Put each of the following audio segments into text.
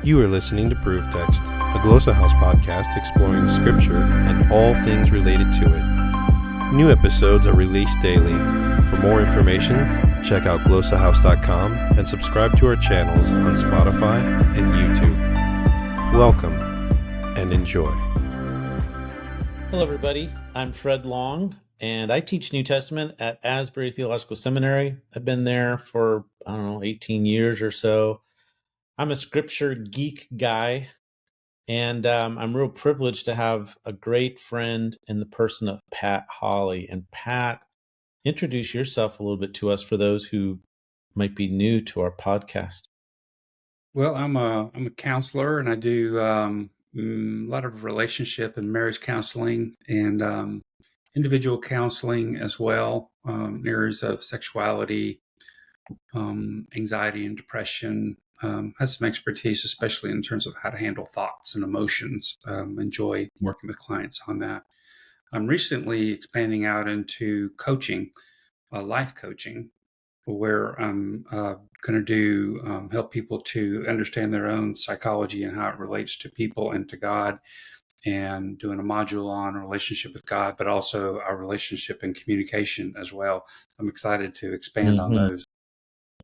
You are listening to Proof Text, a Glossa House podcast exploring Scripture and all things related to it. New episodes are released daily. For more information, check out glossahouse.com and subscribe to our channels on Spotify and YouTube. Welcome and enjoy. Hello, everybody. I'm Fred Long, and I teach New Testament at Asbury Theological Seminary. I've been there for, 18 years or so. I'm a scripture geek guy, and I'm real privileged to have a great friend in the person of Pat Holley. And Pat, introduce yourself a little bit to us for those who might be new to our podcast. Well, I'm a counselor, and I do a lot of relationship and marriage counseling and individual counseling as well, in areas of sexuality, anxiety, and depression. Has some expertise, especially in terms of how to handle thoughts and emotions. Enjoy working with clients on that. I'm recently expanding out into coaching, life coaching, where I'm going to do help people to understand their own psychology and how it relates to people and to God, and doing a module on relationship with God, but also our relationship and communication as well. I'm excited to expand on those.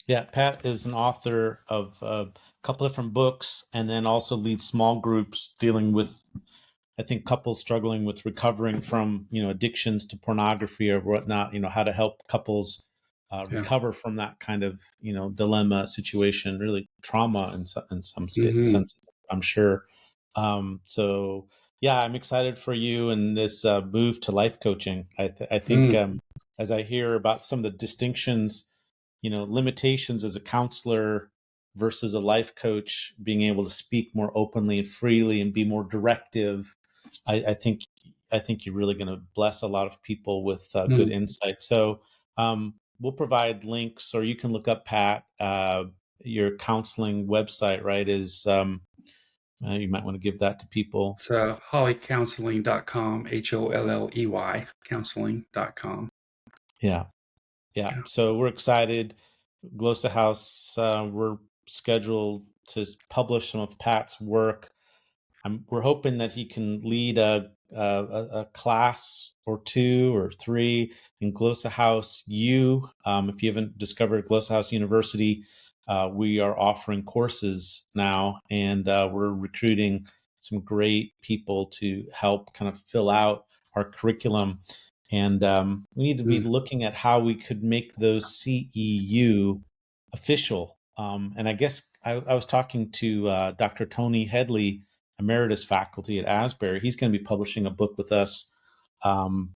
Yeah, Pat is an author of a couple of different books, and then also leads small groups dealing with, I think, couples struggling with recovering from, addictions to pornography or whatnot, how to help couples recover from that kind of, dilemma situation, really trauma in some senses, I'm sure. So, yeah, I'm excited for you and this move to life coaching. I think as I hear about some of the distinctions, limitations as a counselor versus a life coach, being able to speak more openly and freely and be more directive, I think you're really going to bless a lot of people with good insight. So we'll provide links, or you can look up Pat. Your counseling website, right, is you might want to give that to people. So holleycounseling.com, HOLLEY counseling.com. Yeah. So we're excited. Glossa House, we're scheduled to publish some of Pat's work. We're hoping that he can lead a class or two or three in Glossa House U. If you haven't discovered Glossa House University, we are offering courses now, and we're recruiting some great people to help kind of fill out our curriculum. And we need to be looking at how we could make those CEU official. And I guess I was talking to Dr. Tony Headley, emeritus faculty at Asbury. He's going to be publishing a book with us, and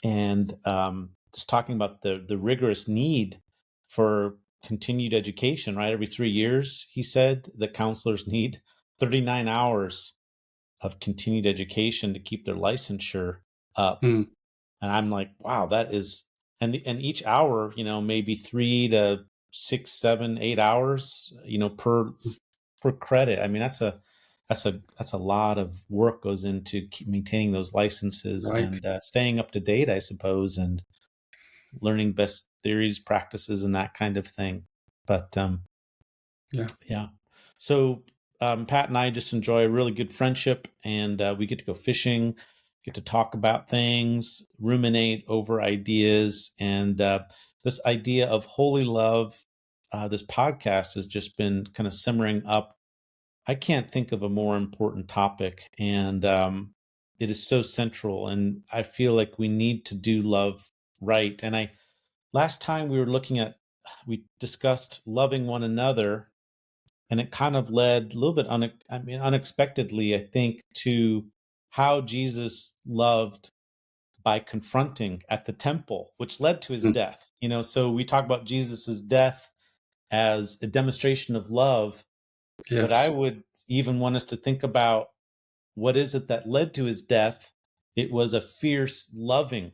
just talking about the rigorous need for continued education, right? Every 3 years, he said, the counselors need 39 hours of continued education to keep their licensure up. And I'm like, wow, that is, and each hour, maybe 3 to 6, 7, 8 hours, per credit. I mean, that's a lot of work goes into maintaining those licenses, Right. and staying up to date, I suppose, and learning best theories, practices, and that kind of thing. But yeah. So Pat and I just enjoy a really good friendship, and we get to go fishing, get to talk about things, ruminate over ideas, and this idea of holy love. This podcast has just been kind of simmering up. I can't think of a more important topic, and it is so central. And I feel like we need to do love right. And last time we discussed loving one another, and it kind of led a little bit unexpectedly, I think, to how Jesus loved by confronting at the temple, which led to his death. So we talk about Jesus's death as a demonstration of love, but I would even want us to think about, what is it that led to his death? It was a fierce loving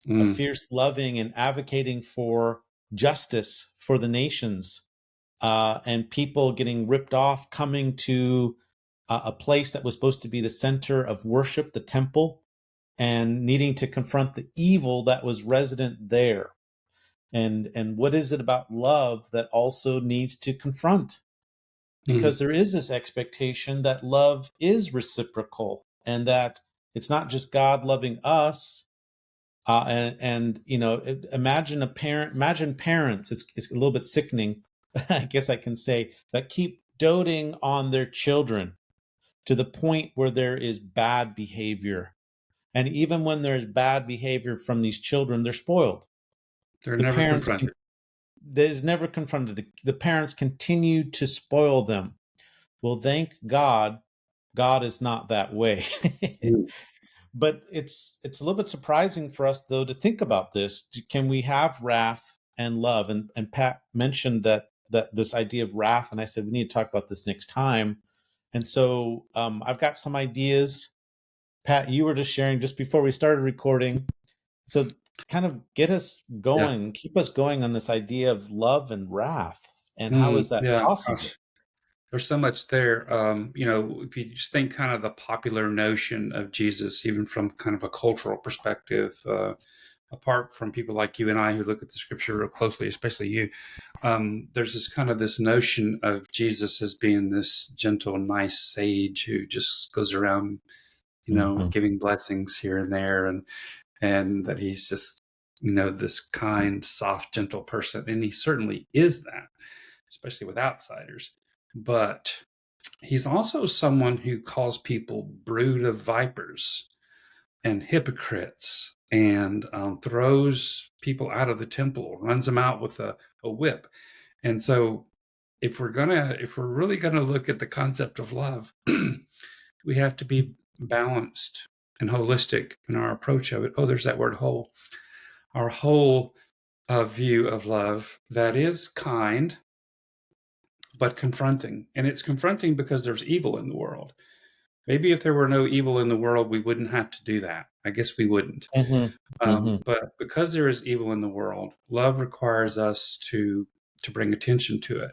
and advocating for justice for the nations, and people getting ripped off, coming to a place that was supposed to be the center of worship, the temple, and needing to confront the evil that was resident there. And what is it about love that also needs to confront? because there is this expectation that love is reciprocal, and that it's not just God loving us. And imagine parents. It's a little bit sickening, I guess I can say, that keep doting on their children to the point where there is bad behavior. And even when there's bad behavior from these children, they're spoiled. They're The never parents confronted. There's never confronted. The parents continue to spoil them. Well, thank God, God is not that way. Mm. But it's a little bit surprising for us, though, to think about this. Can we have wrath and love? And Pat mentioned that this idea of wrath, and I said we need to talk about this next time. And so I've got some ideas. Pat, you were just sharing just before we started recording. So kind of get us going, keep us going on this idea of love and wrath, and how is that Yeah, possible? gosh, there's so much there. If you just think kind of the popular notion of Jesus, even from kind of a cultural perspective, apart from people like you and I who look at the scripture real closely, especially you, there's this notion of Jesus as being this gentle, nice sage who just goes around, giving blessings here and there, and that he's just, this kind, soft, gentle person. And he certainly is that, especially with outsiders. But he's also someone who calls people brood of vipers and hypocrites, and throws people out of the temple, runs them out with a whip. And so if we're really gonna look at the concept of love, we have to be balanced and holistic in our approach of it. Oh, there's that word, whole. Our whole view of love that is kind but confronting. And it's confronting because there's evil in the world. Maybe if there were no evil in the world, we wouldn't have to do that. I guess we wouldn't. But because there is evil in the world, love requires us to bring attention to it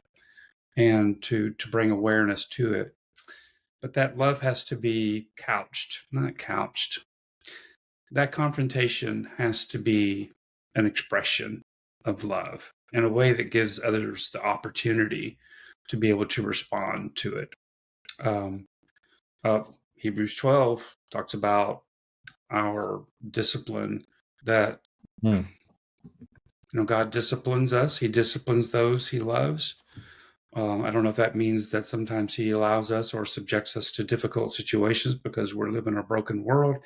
and to bring awareness to it. But that love has to be not couched. That confrontation has to be an expression of love in a way that gives others the opportunity to be able to respond to it. Hebrews 12 talks about our discipline, that God disciplines us. He disciplines those he loves. I don't know if that means that sometimes he allows us or subjects us to difficult situations because we're living in a broken world,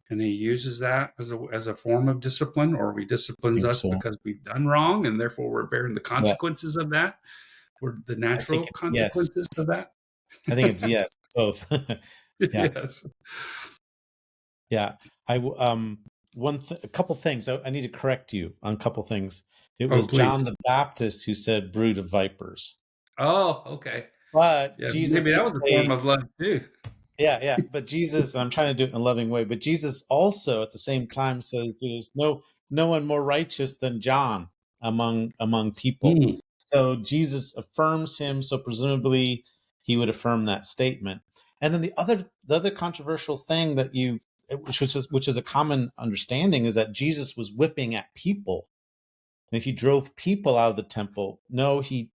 and he uses that as a form of discipline, or he disciplines us because we've done wrong and therefore we're bearing the consequences of that, or the natural consequences of that. I think it's yes, both. Yes. Yeah. A couple things. I need to correct you on a couple things. It was John the Baptist who said brood of vipers. Oh, okay. But Yeah, Jesus maybe that was a form of love too. Yeah. But Jesus, I'm trying to do it in a loving way, but Jesus also at the same time says there's no one more righteous than John among people. So Jesus affirms him, so presumably he would affirm that statement. And then the other controversial thing that which is a common understanding, is that Jesus was whipping at people. And he drove people out of the temple. No, he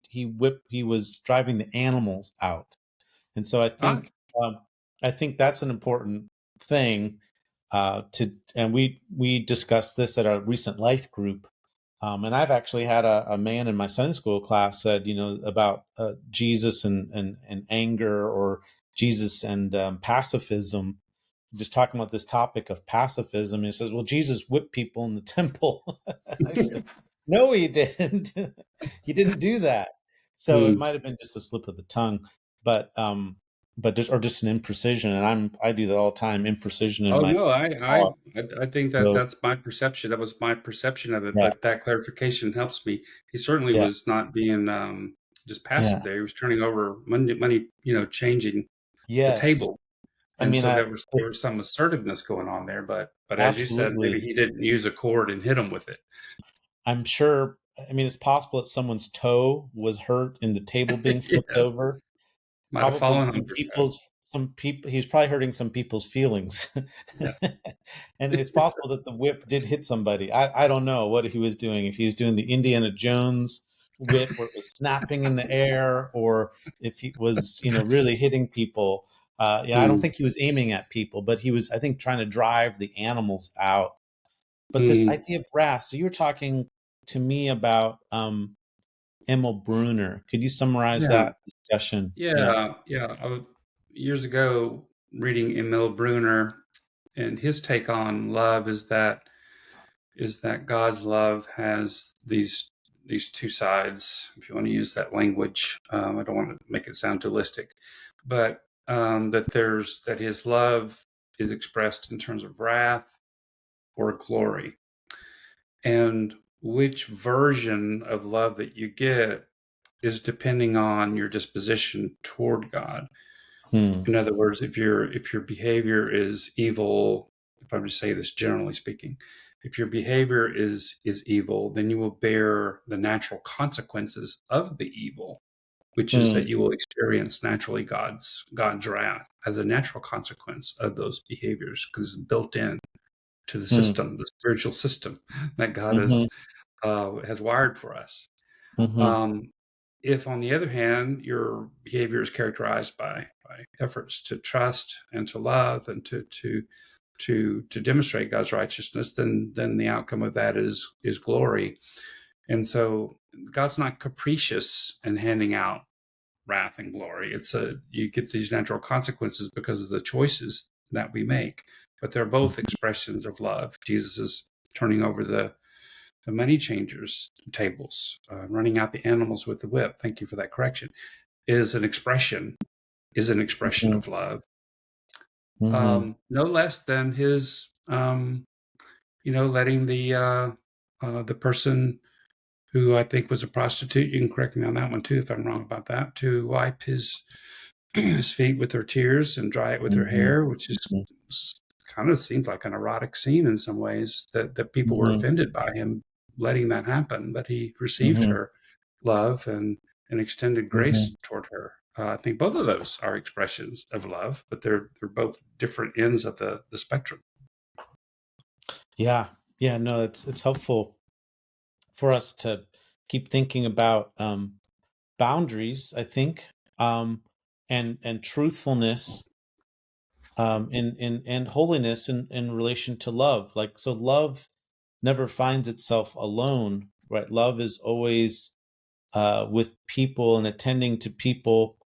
was driving the animals out. And so I think that's an important thing and we discussed this at our recent life group. And I've actually had a man in my Sunday school class said, about Jesus and anger, or Jesus and pacifism, just talking about this topic of pacifism. He says, well, Jesus whipped people in the temple. I said, no, he didn't. He didn't do that. So it might have been just a slip of the tongue, but just an imprecision. And I do that all the time, imprecision in my no, I think that's my perception. That was my perception of it, Yeah. but that clarification helps me. He certainly was not being just passive there. He was turning over money, changing the table. And so there was some assertiveness going on there, but as you said, maybe he didn't use a cord and hit him with it. I'm sure. It's possible that someone's toe was hurt in the table being flipped over. Might have fallen on your toe. Some people. He's probably hurting some people's feelings. And it's possible that the whip did hit somebody. I don't know what he was doing. If he was doing the Indiana Jones whip, or it was snapping in the air, or if he was, really hitting people. I don't think he was aiming at people, but he was, I think, trying to drive the animals out. But this idea of wrath, so you were talking to me about Emil Brunner. Could you summarize Yeah. that discussion? Yeah. Years ago, reading Emil Brunner, and his take on love is that God's love has these two sides, if you want to use that language. I don't want to make it sound dualistic, but that his love is expressed in terms of wrath or glory, and which version of love that you get is depending on your disposition toward God. In other words, if your behavior is evil, if I'm to say this generally speaking, if your behavior is evil, then you will bear the natural consequences of the evil, which is that you will experience naturally God's wrath as a natural consequence of those behaviors, because it's built in to the system, the spiritual system that God has wired for us. Um, if, on the other hand, your behavior is characterized by efforts to trust and to love and to demonstrate God's righteousness, then the outcome of that is glory. And so God's not capricious in handing out wrath and glory. You get these natural consequences because of the choices that we make, but they're both expressions of love. Jesus is turning over the money changers tables, running out the animals with the whip. Thank you for that correction. Is an expression of love, no less than his, letting the person who I think was a prostitute, you can correct me on that one too if I'm wrong about that, to wipe his feet with her tears and dry it with her hair, which is kind of seems like an erotic scene in some ways, that people were offended by him letting that happen, but he received her love and extended grace toward her. I think both of those are expressions of love, but they're both different ends of the spectrum. Yeah. No, it's helpful for us to keep thinking about boundaries, I think, and truthfulness, and holiness in relation to love. Like, so love never finds itself alone, right? Love is always with people and attending to people,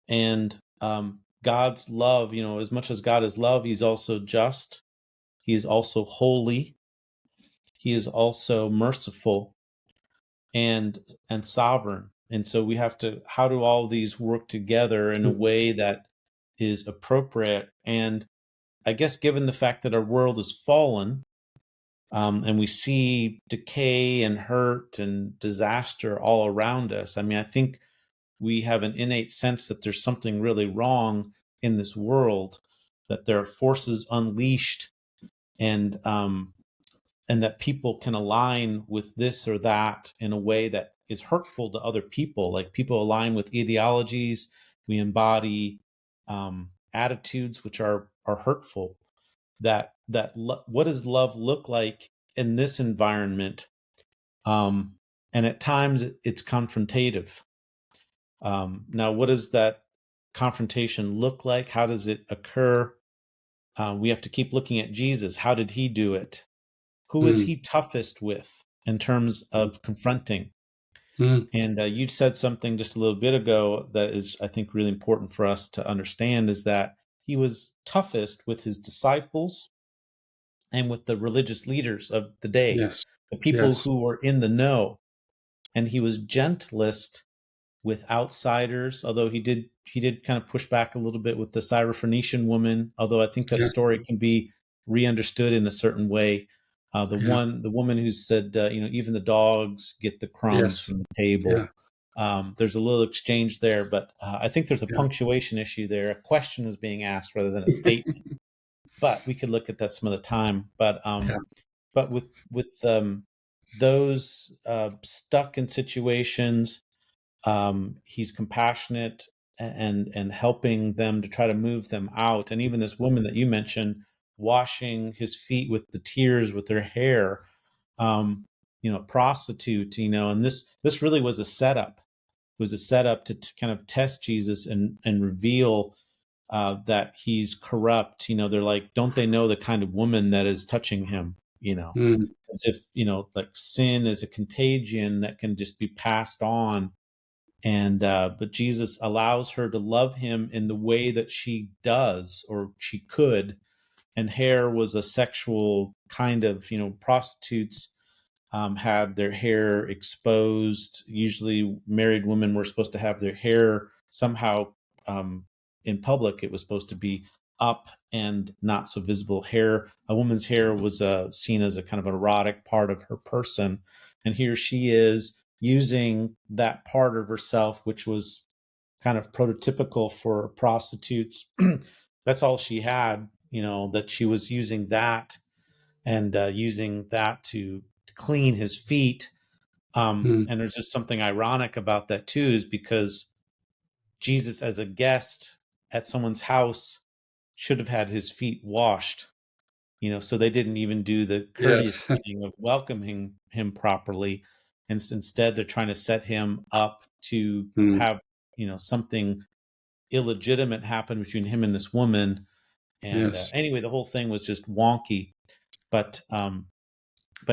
and God's love, as much as God is love, he's also just, he is also holy, he is also merciful and sovereign. And so we have to, how do all these work together in a way that is appropriate? And I guess, given the fact that our world is fallen, and we see decay and hurt and disaster all around us, I mean, I think we have an innate sense that there's something really wrong in this world, that there are forces unleashed, and that people can align with this or that in a way that is hurtful to other people. Like, people align with ideologies, we embody attitudes which are hurtful. What does love look like in this environment? And at times it's confrontative. Now, what does that confrontation look like? How does it occur? We have to keep looking at Jesus. How did he do it? Who is he toughest with in terms of confronting? And you said something just a little bit ago that is, I think, really important for us to understand, is that he was toughest with his disciples and with the religious leaders of the day, Yes. the people Yes. who were in the know. And he was gentlest with outsiders, although he did kind of push back a little bit with the Syrophoenician woman, although I think that Yeah. story can be re-understood in a certain way. The woman who said, even the dogs get the crumbs Yes. from the table. Yeah. There's a little exchange there, but I think there's a punctuation issue there. A question is being asked rather than a statement. But we could look at that some other time. But with those stuck in situations, he's compassionate and helping them to try to move them out. And even this woman that you mentioned, washing his feet with the tears with her hair, prostitute, and this really was a setup. It was a setup to kind of test Jesus and reveal that he's corrupt. They're like, don't they know the kind of woman that is touching him? Mm. As if, like sin is a contagion that can just be passed on. And but Jesus allows her to love him in the way that she does, or she could. And hair was a sexual kind of, prostitutes had their hair exposed. Usually married women were supposed to have their hair somehow in public. It was supposed to be up and not so visible. A woman's hair was seen as a kind of erotic part of her person. And here she is using that part of herself, which was kind of prototypical for prostitutes. That's all she had, that she was using that, and using that to clean his feet. Mm. And there's just something ironic about that too, is because Jesus, as a guest at someone's house, should have had his feet washed. So they didn't even do the Yes. courteous thing of welcoming him properly, and instead they're trying to set him up to Mm. have something illegitimate happen between him and this woman. And Yes. anyway, the whole thing was just wonky. But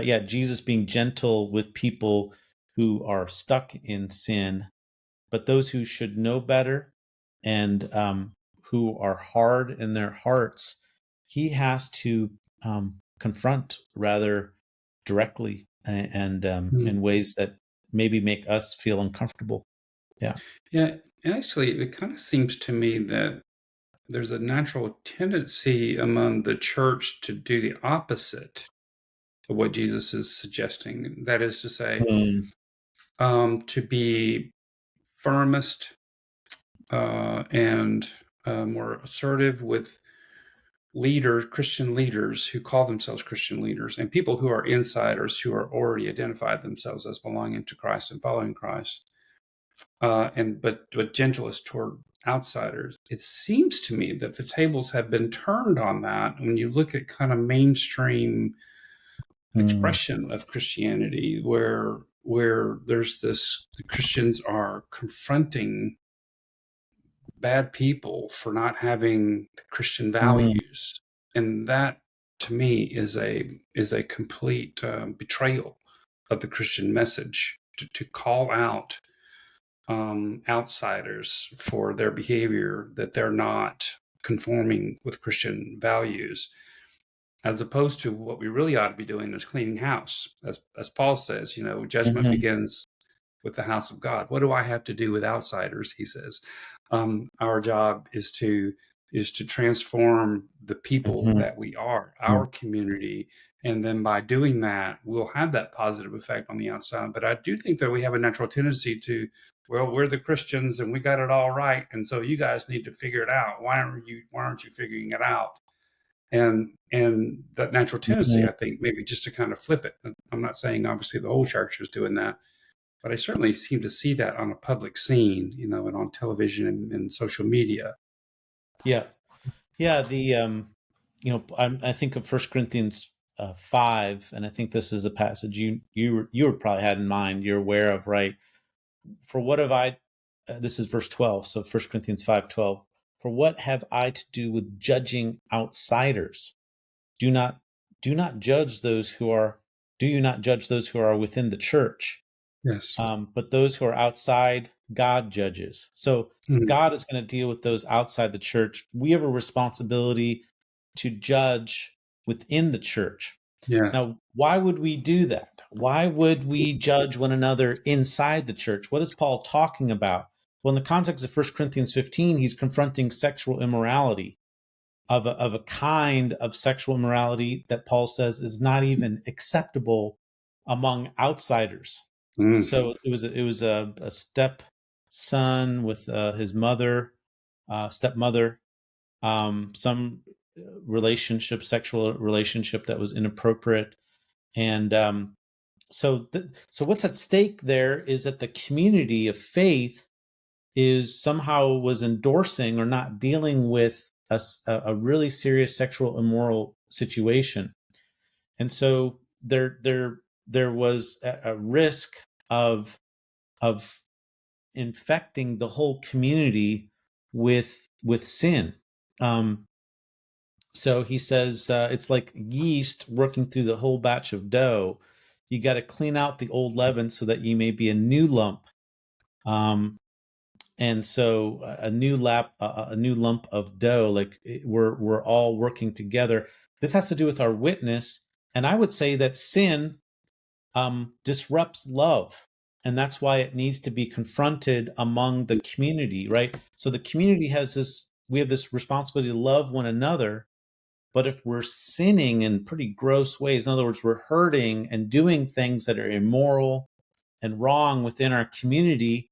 yeah, Jesus being gentle with people who are stuck in sin, but those who should know better, and who are hard in their hearts, he has to confront rather directly, and Mm. in ways that maybe make us feel uncomfortable. Yeah. Yeah. Actually, it kind of seems to me that there's a natural tendency among the church to do the opposite of what Jesus is suggesting. That is to say, to be firmest and more assertive with Christian leaders who call themselves Christian leaders, and people who are insiders who are already identified themselves as belonging to Christ and following Christ, but gentlest toward outsiders. It seems to me that the tables have been turned on that when you look at kind of mainstream expression of Christianity, where there's this, the Christians are confronting bad people for not having the Christian values, and that to me is a complete betrayal of the Christian message, to call out outsiders for their behavior, that they're not conforming with Christian values, as opposed to what we really ought to be doing is cleaning house. As Paul says, judgment begins with the house of God. What do I have to do with outsiders? He says, our job is to transform the people that we are, our community. And then by doing that, we'll have that positive effect on the outside. But I do think that we have a natural tendency to, well, we're the Christians and we got it all right, and so you guys need to figure it out. Why aren't you figuring it out? And that natural tendency, I think, maybe just to kind of flip it. I'm not saying obviously the whole church is doing that, but I certainly seem to see that on a public scene, and on television and social media. Yeah. The I think of 1 Corinthians 5, and I think this is a passage you probably had in mind. You're aware of, right? For what have I? This is verse 12. So 1 Corinthians 5:12. For what have I to do with judging outsiders? Do not judge those who are. Do you not judge those who are within the church? Yes. But those who are outside, God judges. So God is going to deal with those outside the church. We have a responsibility to judge within the church. Yeah. Now, why would we do that? Why would we judge one another inside the church? What is Paul talking about? Well, in the context of 1 Corinthians 15, he's confronting sexual immorality, of a kind of sexual immorality that Paul says is not even acceptable among outsiders. So it was a stepson with his mother, stepmother, some sexual relationship that was inappropriate, and so what's at stake there is that the community of faith was endorsing or not dealing with a really serious sexual immoral situation, and so they're there was a risk of infecting the whole community with sin. So he says it's like yeast working through the whole batch of dough. You got to clean out the old leaven so that you may be a new lump. And so a new lump of dough. Like we're all working together. This has to do with our witness, and I would say that sin disrupts love, and that's why it needs to be confronted among the community, right? So the community has this. We have this responsibility to love one another. But if we're sinning in pretty gross ways, in other words, we're hurting and doing things that are immoral and wrong within our community,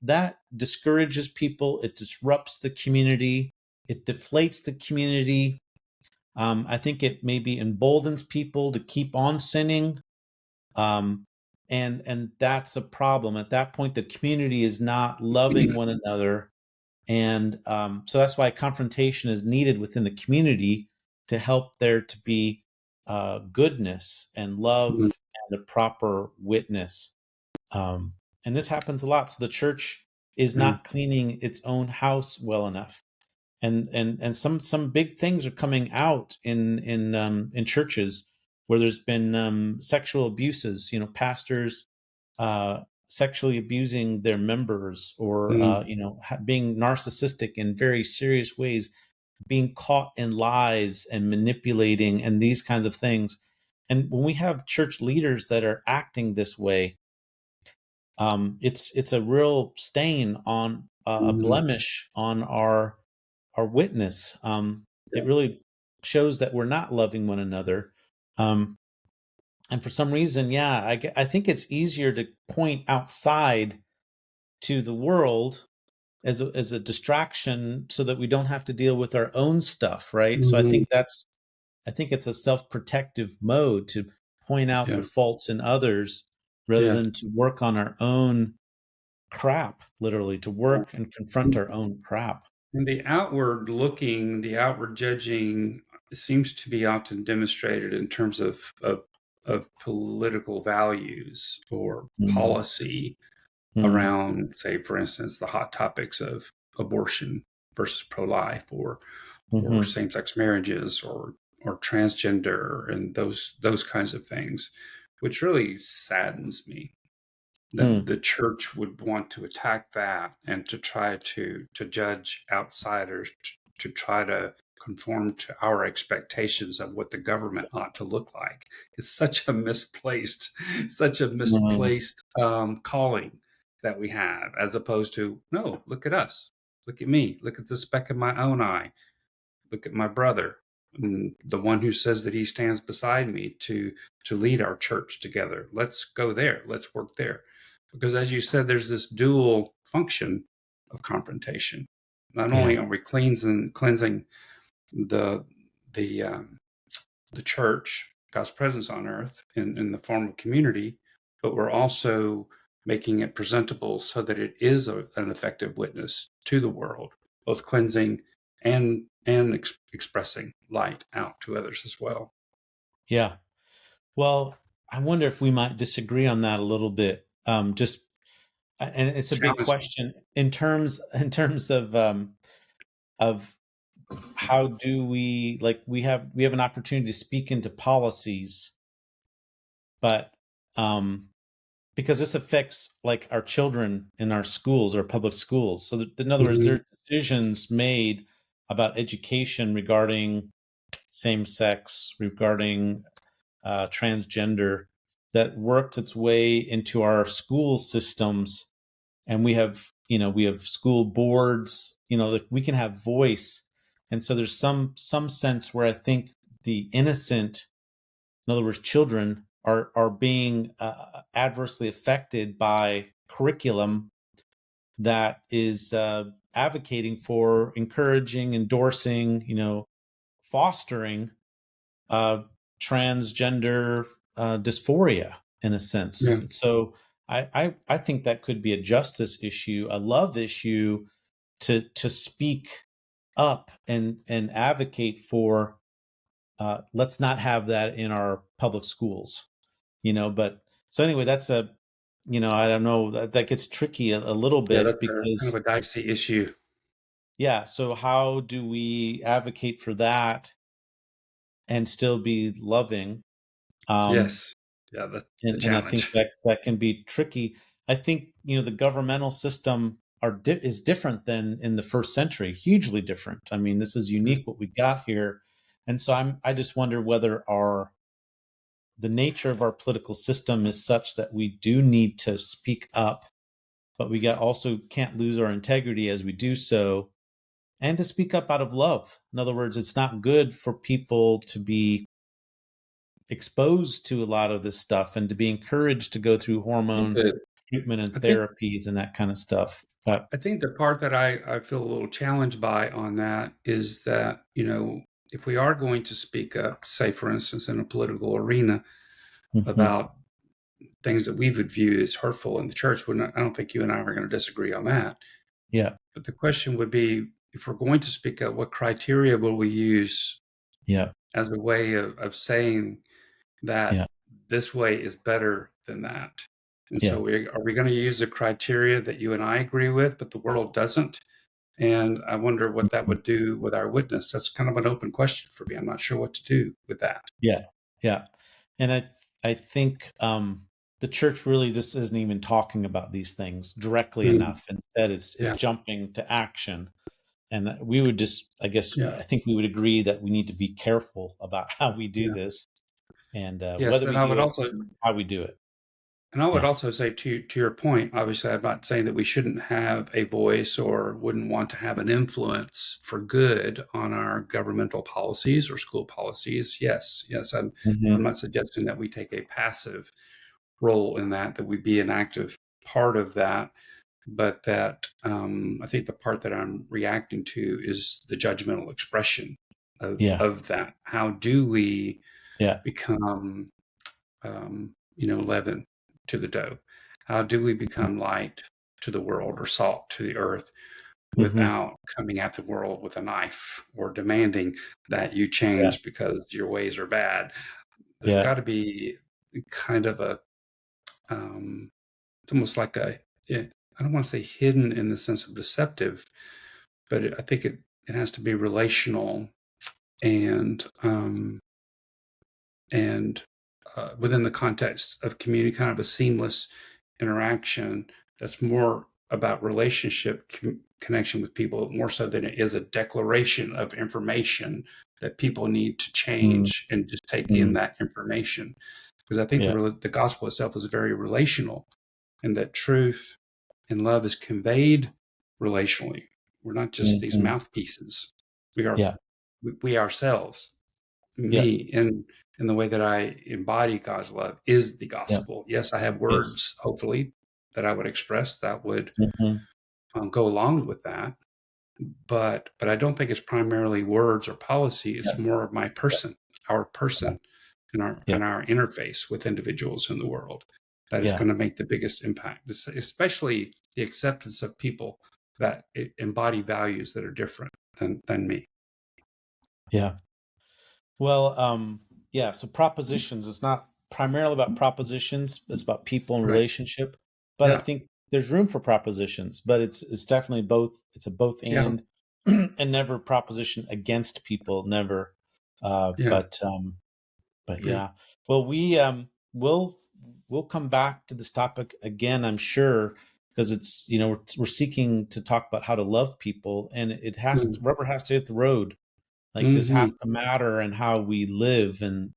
that discourages people. It disrupts the community. It deflates the community. I think it maybe emboldens people to keep on sinning. And that's a problem. At that point, the community is not loving one another. And so that's why confrontation is needed within the community to help there to be goodness and love and a proper witness. And this happens a lot. So the church is not cleaning its own house well enough. And some big things are coming out in churches where there's been sexual abuses. Pastors sexually abusing their members, or being narcissistic in very serious ways, being caught in lies and manipulating and these kinds of things. And when we have church leaders that are acting this way, it's a real stain on a blemish on our witness. It really shows that we're not loving one another. And for some reason, I think it's easier to point outside to the world as a distraction so that we don't have to deal with our own stuff, right? So I think it's a self-protective mode to point out the faults in others rather than to work on our own crap, literally to work and confront our own crap. And the outward looking, the outward judging seems to be often demonstrated in terms of political values or policy around, say, for instance, the hot topics of abortion versus pro-life, or same-sex marriages, or transgender, and those kinds of things, which really saddens me that the church would want to attack that and to try to judge outsiders, to try to conform to our expectations of what the government ought to look like. It's such a misplaced calling that we have, as opposed to, no, look at us, look at me, look at the speck in my own eye, look at my brother, the one who says that he stands beside me to lead our church together. Let's go there. Let's work there. Because as you said, there's this dual function of confrontation. Not only are we cleansing the church, God's presence on earth in the form of community, but we're also making it presentable so that it is an effective witness to the world, both cleansing and expressing light out to others as well. Yeah. Well, I wonder if we might disagree on that a little bit. And it's a big question in terms of how do we, like, we have an opportunity to speak into policies, but because this affects like our children in our schools or public schools. So that, in other words, there are decisions made about education regarding same sex, regarding transgender, that worked its way into our school systems. And we have school boards, that we can have voice. And so there's some sense where I think the innocent, in other words, children, are being adversely affected by curriculum that is advocating for, encouraging, endorsing, fostering transgender dysphoria in a sense. Yeah. So I think that could be a justice issue, a love issue, to speak up and advocate for. Let's not have that in our public schools. But so anyway, that's I don't know, that gets tricky a little Yeah, bit that's a kind of because, a dicey issue. yeah. So how do we advocate for that and still be loving? Um, Yes. Yeah, that's the and I think challenge. that can be tricky. I think, the governmental system is different than in the first century, hugely different. I mean, this is Mm. unique what we got here. And so I just wonder whether the nature of our political system is such that we do need to speak up, but we also can't lose our integrity as we do so, and to speak up out of love. In other words, it's not good for people to be exposed to a lot of this stuff and to be encouraged to go through I think hormone that treatment and I think therapies and that kind of stuff. But I think the part that I feel a little challenged by on that is that, if we are going to speak up, say for instance in a political arena mhm, about things that we would view as hurtful in the church, I don't think you and I are going to disagree on that. yeah, But the question would be, if we're going to speak up, what criteria will we use yeah, as a way of saying that yeah, this way is better than that? And yeah, so are we going to use a criteria that you and I agree with, but the world doesn't? And I wonder what that mhm, would do with our witness. That's kind of an open question for me. I'm not sure what to do with that. yeah, yeah. And I think the church really just isn't even talking about these things directly Mm, enough. Instead, it's yeah, jumping to action. And we would just, yeah, I think we would agree that we need to be careful about how we do yeah. this, and Yes, whether and we do it, how we do it. I would Yeah. also say to your point, obviously I'm not saying that we shouldn't have a voice or wouldn't want to have an influence for good on our governmental policies or school policies. Yes, yes, I'm Hmm. not suggesting that we take a passive role in that we be an active part of that, but that I think the part that I'm reacting to is the judgmental expression Yeah. of that. How do we Yeah. become, leaven to the dough? How do we become light to the world or salt to the earth Hmm. without coming at the world with a knife or demanding that you Yeah. change because your ways are bad? There's Yeah. got to be kind of um, it's almost like I don't want to say hidden in the sense of deceptive, but I think it has to be relational and and within the context of community, kind of a seamless interaction that's more about relationship connection with people more so than it is a declaration of information that people need to Mm. change and just take in Mm. that information. Because I think Yeah. the gospel itself is very relational, and that truth and love is conveyed relationally. We're not just these Hmm. mouthpieces. We are Yeah. we ourselves, Yeah. me, in the way that I embody God's love is the Yeah. gospel. Yes, I have Yes. words, hopefully, that I would express that would Hmm. go along with that, but I don't think it's primarily words or policy. Yeah. It's more of my Yeah. person, our Yeah. person, and our Yeah. interface with individuals in the world that is Yeah. going to make the biggest impact, especially the acceptance of people that embody values that are different than me. Yeah. Well, yeah. So propositions. It's not primarily about propositions. It's about people and Right. relationship. But I Yeah. think there's room for propositions. But it's definitely both. It's a both Yeah. and, and never proposition against people. Never. Uh, Yeah. but um, but Yeah. yeah. Well, we'll come back to this topic again, I'm sure, because it's we're seeking to talk about how to love people, and rubber has to hit the road. Like this has Mm-hmm. to matter, and how we live, and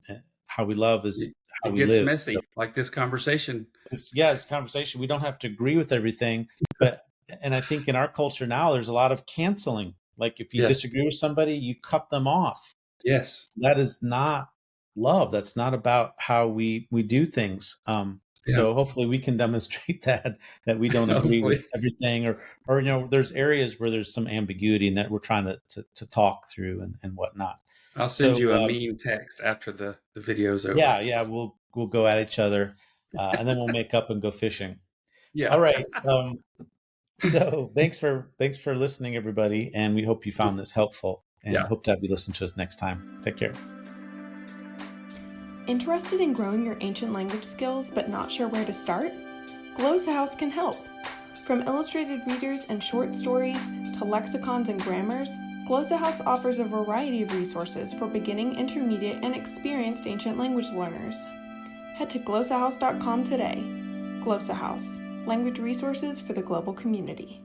how we love is how It we gets live. So messy, like this conversation. it's a conversation. We don't have to agree with everything, but and I think in our culture now, there's a lot of canceling. Like if you Yes. disagree with somebody, you cut them off. Yes. That is not love. That's not about how we do things. Yeah. So hopefully we can demonstrate that we don't agree with Hopefully. everything, or there's areas where there's some ambiguity and that we're trying to talk through and whatnot. I'll send So you a meme text after the video's over. yeah, we'll go at each other, and then we'll make up and go fishing. Yeah. All right. So thanks for listening, everybody, and we hope you found this helpful, and Yeah. hope to have you listen to us next time. Take care. Interested in growing your ancient language skills but not sure where to start? Glossa House can help. From illustrated readers and short stories to lexicons and grammars, Glossa House offers a variety of resources for beginning, intermediate, and experienced ancient language learners. Head to glossahouse.com today. Glossa House, language resources for the global community.